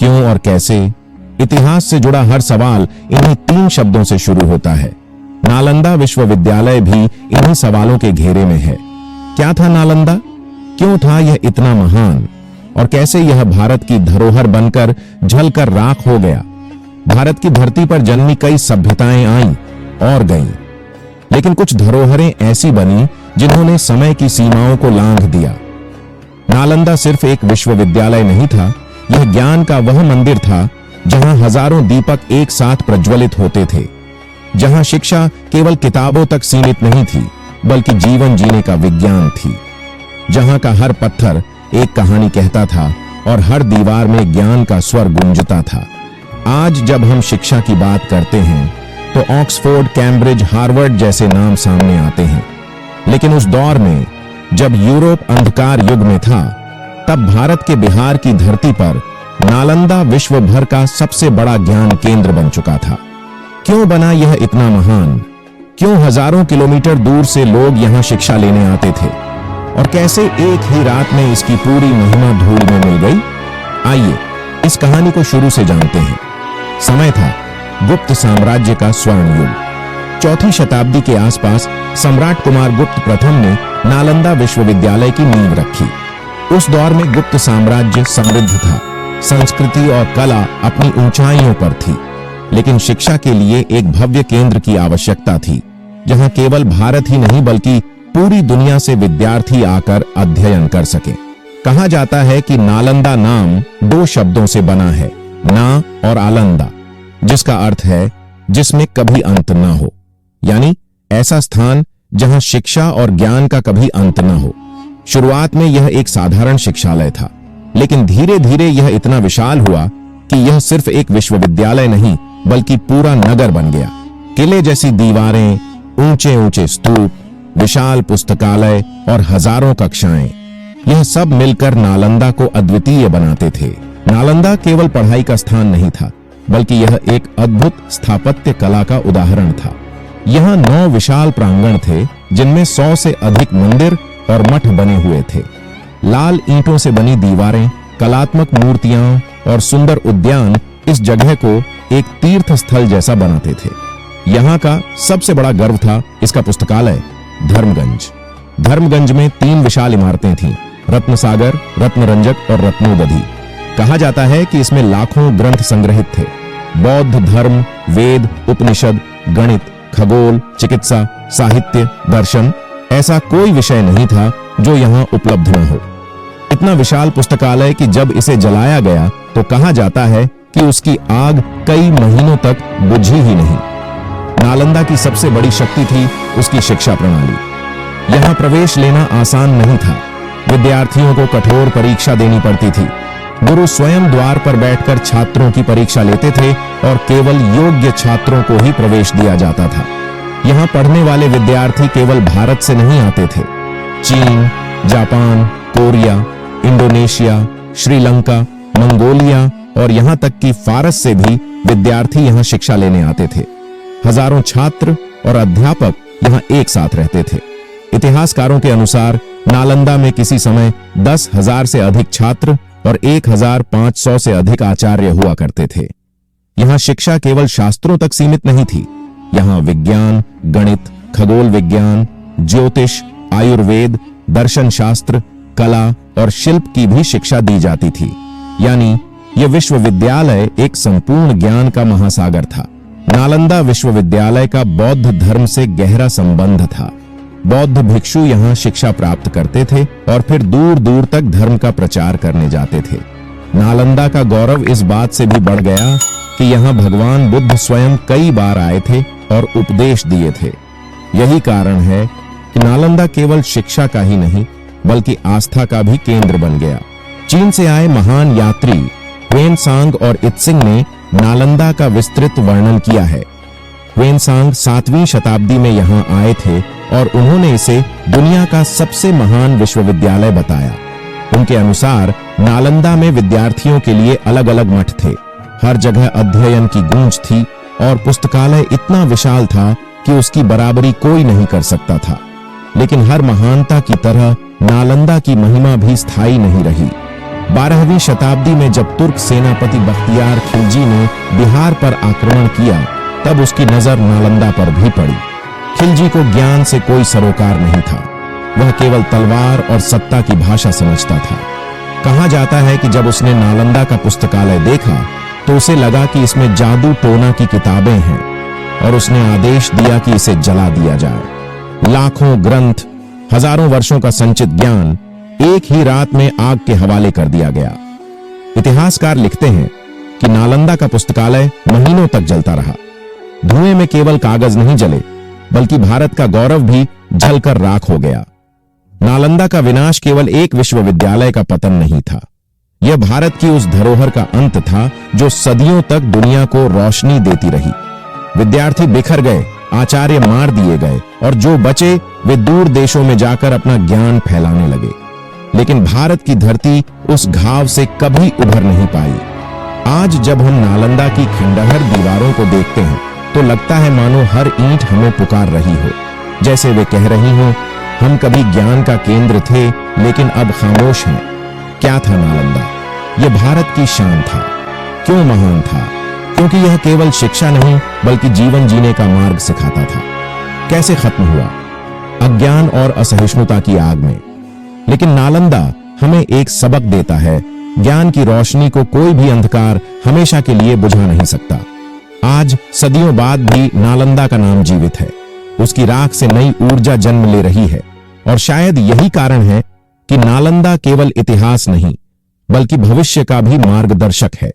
क्यों और कैसे, इतिहास से जुड़ा हर सवाल इन्हीं 3 शब्दों से शुरू होता है। नालंदा विश्वविद्यालय भी इन्हीं सवालों के घेरे में है। क्या था नालंदा? क्यों था यह इतना महान? और कैसे यह भारत की धरोहर बनकर जलकर राख हो गया? भारत की धरती पर जन्मी कई सभ्यताएं आईं और गईं, लेकिन कुछ धरोहरें ऐसी बनी जिन्होंने समय की सीमाओं को लांघ दिया। नालंदा सिर्फ एक विश्वविद्यालय नहीं था, यह ज्ञान का वह मंदिर था जहां हजारों दीपक एक साथ प्रज्वलित होते थे, जहां शिक्षा केवल किताबों तक सीमित नहीं थी बल्कि जीवन जीने का विज्ञान थी, जहां का हर पत्थर एक कहानी कहता था और हर दीवार में ज्ञान का स्वर गूंजता था। आज जब हम शिक्षा की बात करते हैं तो ऑक्सफोर्ड, कैम्ब्रिज, हार्वर्ड जैसे नाम सामने आते हैं, लेकिन उस दौर में जब यूरोप अंधकार युग में था, तब भारत के बिहार की धरती पर नालंदा विश्व भर का सबसे बड़ा ज्ञान केंद्र बन चुका था। क्यों बना यह इतना महान? क्यों हजारों किलोमीटर दूर से लोग यहां शिक्षा लेने आते थे? और कैसे एक ही रात में इसकी पूरी महिमा धूल में मिल गई? आइए इस कहानी को शुरू से जानते हैं। समय था गुप्त साम्राज्य का स्वर्ण युग। 4वीं शताब्दी के आसपास सम्राट कुमार गुप्त प्रथम ने नालंदा विश्वविद्यालय की नींव रखी। उस दौर में गुप्त साम्राज्य समृद्ध था, संस्कृति और कला अपनी ऊंचाइयों पर थी, लेकिन शिक्षा के लिए एक भव्य केंद्र की आवश्यकता थी, जहां केवल भारत ही नहीं बल्कि पूरी दुनिया से विद्यार्थी आकर अध्ययन कर सके। कहा जाता है कि नालंदा नाम 2 शब्दों से बना है, ना और आलंदा, जिसका अर्थ है जिसमें कभी अंत न हो, यानी ऐसा स्थान जहां शिक्षा और ज्ञान का कभी अंत न हो। शुरुआत में यह एक साधारण शिक्षालय था, लेकिन धीरे धीरे यह इतना विशाल हुआ कि यह सिर्फ एक विश्वविद्यालय नहीं बल्कि पूरा नगर बन गया। किले जैसी दीवारें, ऊंचे ऊंचे स्तूप, विशाल पुस्तकालय और हजारों कक्षाएं, यह सब मिलकर नालंदा को अद्वितीय बनाते थे। नालंदा केवल पढ़ाई का स्थान नहीं था, बल्कि यह एक अद्भुत स्थापत्य कला का उदाहरण था। यहाँ 9 विशाल प्रांगण थे, जिनमें 100 से अधिक मंदिर और मठ बने हुए थे। लाल ईंटों से बनी दीवारें, कलात्मक मूर्तियां और सुंदर उद्यान इस जगह को एक तीर्थ स्थल जैसा बनाते थे। यहाँ का सबसे बड़ा गर्व था इसका पुस्तकालय धर्मगंज। धर्मगंज में 3 विशाल इमारतें थीं, रत्नसागर, रत्नरंजक और रत्नोदधि। कहा जाता है कि इसमें लाखों ग्रंथ संग्रहित थे। बौद्ध धर्म, वेद, उपनिषद, गणित, खगोल, चिकित्सा, साहित्य, दर्शन, ऐसा कोई विषय नहीं था जो यहाँ उपलब्ध न हो। इतना विशाल पुस्तकालय कि जब इसे जलाया गया तो कहा जाता है कि उसकी आग कई महीनों तक बुझी ही नहीं। नालंदा की सबसे बड़ी शक्ति थी उसकी शिक्षा प्रणाली। यहाँ प्रवेश लेना आसान नहीं था, विद्यार्थियों को कठोर परीक्षा देनी पड़ती थी। गुरु स्वयं द्वार पर बैठकर छात्रों की परीक्षा लेते थे और केवल योग्य छात्रों को ही प्रवेश दिया जाता था। यहाँ पढ़ने वाले विद्यार्थी केवल भारत से नहीं आते थे, चीन, Japan, Korea, Indonesia, Sri Lanka, Mongolia और यहाँ तक कि फारस से भी विद्यार्थी यहाँ शिक्षा लेने आते थे। हजारों छात्र और अध्यापक यहाँ एक साथ रहते थे। इतिहासकारों के अनुसार नालंदा में किसी समय 10,000 से अधिक छात्र और 1,500 से अधिक आचार्य हुआ करते थे। यहाँ शिक्षा केवल शास्त्रों तक सीमित नहीं थी। यहाँ विज्ञान, गणित, खगोल विज्ञान, ज्योतिष, आयुर्वेद, दर्शन शास्त्र, कला और शिल्प की भी शिक्षा दी जाती थी। यानी यह विश्वविद्यालय एक संपूर्ण ज्ञान का महासागर था। नालंदा विश्वविद्यालय का बौद्ध धर्म से गहरा संबंध था। बौद्ध भिक्षु यहाँ शिक्षा प्राप्त करते थे और फिर दूर दूर तक धर्म का प्रचार करने जाते थे। नालंदा का गौरव इस बात से भी बढ़ गया कि यहाँ भगवान बुद्ध स्वयं कई बार आए थे और उपदेश दिए थे। यही कारण है कि नालंदा केवल शिक्षा का ही नहीं बल्कि आस्था का भी केंद्र बन गया। चीन से आए महान यात्री ह्वेनसांग और इत्सिंग ने नालंदा का विस्तृत वर्णन किया है। ह्वेनसांग 7वीं शताब्दी में यहाँ आए थे और उन्होंने इसे दुनिया का सबसे महान विश्वविद्यालय बताया। उनके अनुसार नालंदा में विद्यार्थियों के लिए अलग अलग मठ थे, हर जगह अध्ययन की गूंज थी और पुस्तकालय इतना विशाल था कि उसकी बराबरी कोई नहीं कर सकता था। लेकिन हर महानता की तरह नालंदा की महिमा भी स्थायी नहीं रही। 12वीं शताब्दी में जब तुर्क सेनापति बख्तियार खिलजी ने बिहार पर आक्रमण किया, तब उसकी नजर नालंदा पर भी पड़ी। खिलजी को ज्ञान से कोई सरोकार नहीं था, वह केवल तलवार और सत्ता की भाषा समझता था। कहा जाता है कि जब उसने नालंदा का पुस्तकालय देखा तो उसे लगा कि इसमें जादू टोना की किताबें हैं और उसने आदेश दिया कि इसे जला दिया जाए। लाखों ग्रंथ, हजारों वर्षों का संचित ज्ञान एक ही रात में आग के हवाले कर दिया गया। इतिहासकार लिखते हैं कि नालंदा का पुस्तकालय महीनों तक जलता रहा। धुएं में केवल कागज नहीं जले, बल्कि भारत का गौरव भी जलकर राख हो गया। नालंदा का विनाश केवल एक विश्वविद्यालय का पतन नहीं था, यह भारत की उस धरोहर का अंत था जो सदियों तक दुनिया को रोशनी देती रही। विद्यार्थी बिखर गए, आचार्य मार दिए गए और जो बचे वे दूर देशों में जाकर अपना ज्ञान फैलाने लगे। लेकिन भारत की धरती उस घाव से कभी उभर नहीं पाई। आज जब हम नालंदा की खंडहर दीवारों को देखते हैं तो लगता है मानो हर ईंट हमें पुकार रही हो, जैसे वे कह रही हो, हम कभी ज्ञान का केंद्र थे लेकिन अब खामोश हैं। क्या था नालंदा? यह भारत की शान था। क्यों महान था? क्योंकि यह केवल शिक्षा नहीं बल्कि जीवन जीने का मार्ग सिखाता था। कैसे खत्म हुआ? अज्ञान और असहिष्णुता की आग में। लेकिन नालंदा हमें एक सबक देता है, ज्ञान की रोशनी को कोई भी अंधकार हमेशा के लिए बुझा नहीं सकता। आज सदियों बाद भी नालंदा का नाम जीवित है, उसकी राख से नई ऊर्जा जन्म ले रही है। और शायद यही कारण है कि नालंदा केवल इतिहास नहीं बल्कि भविष्य का भी मार्गदर्शक है।